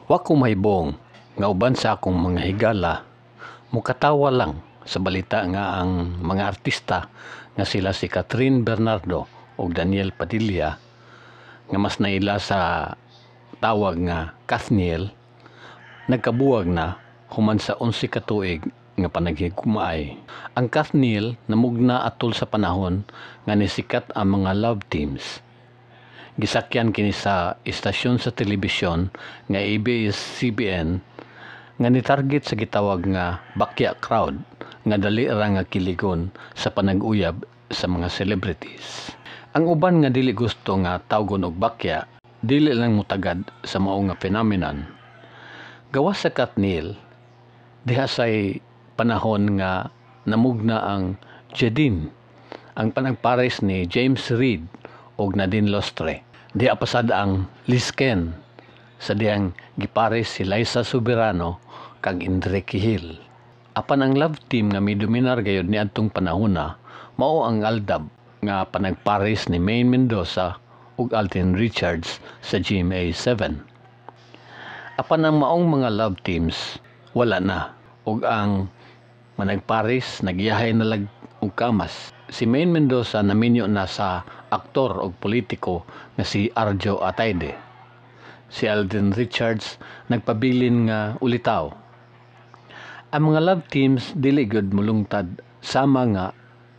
Wa ko mahibong nga uban sa akong mga higala mukatawa lang sa balita nga ang mga artista nga sila si Catherine Bernardo o Daniel Padilla nga mas naila sa tawag nga Kathniel nagkabuwag na human sa 11 ka tuig nga panaghigugmaay. Ang Kathniel namugna atol sa panahon nga nisikat ang mga love teams. Gisakyan kini sa istasyon sa telebisyon nga ABS-CBN nga nitarget sa gitawag nga bakya crowd nga dali ra nga kiligon sa panag-uyab sa mga celebrities. Ang uban nga dili gusto nga tawgon og bakya dili lang mutagad sa mao nga phenomenon. Gawas sa Kathniel diha say panahon nga namugna ang Jedin, ang panagpares ni James Reid og Nadine Lustre. Diha pasad ang Lisken sa diyang gipares si Liza Soberano kag Enrique Hill. Apan ang love team nga midominar gayud niadtong panahona mao ang Aldab nga panagpares ni Maine Mendoza ug Alden Richards sa GMA7. Apan ang maong mga love teams wala na ug ang managpares nagyahay na lag og kamas. Si Maine Mendoza naminyo na sa aktor ug politiko nga si Arjo Atayde. Si Alden Richards nagpabilin nga ulitaw. Ang mga love teams dili gud mulungtad sama nga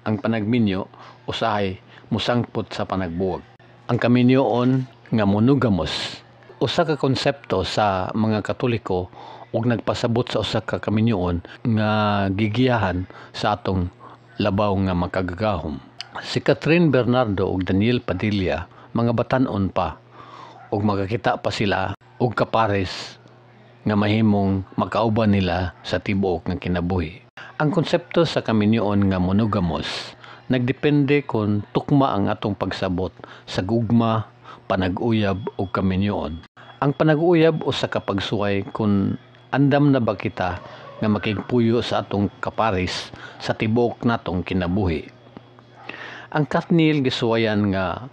ang panagminyo usahay musangpot sa panagbuwag. Ang kaminyoon nga monogamous usa ka konsepto sa mga Katoliko ug nagpasabot sa usa ka kaminyoon nga gigiyahan sa atong labaw nga makagagahom. Si Catherine Bernardo ug Daniel Padilla mga batan-on pa ug magakita pa sila og kapares nga mahimong makauban nila sa tibuok nga kinabuhi. Ang konsepto sa kaminyoon nga monogamous nagdepende kung tukma ang atong pagsabot sa gugma, panag-uyab ug kaminyoon. Ang panag-uyab usa ka pagsuway kung andam na ba kita nga makigpuyo sa atong kapares sa tibuok natong kinabuhi. Ang Kathniel gisuwayan nga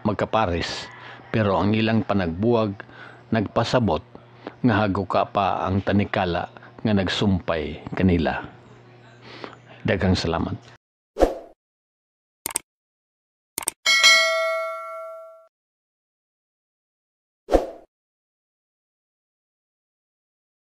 magkapares pero ang ilang panagbuwag nagpasabot nga haguka pa ang tanikala nga nagsumpay kanila. Daghang salamat.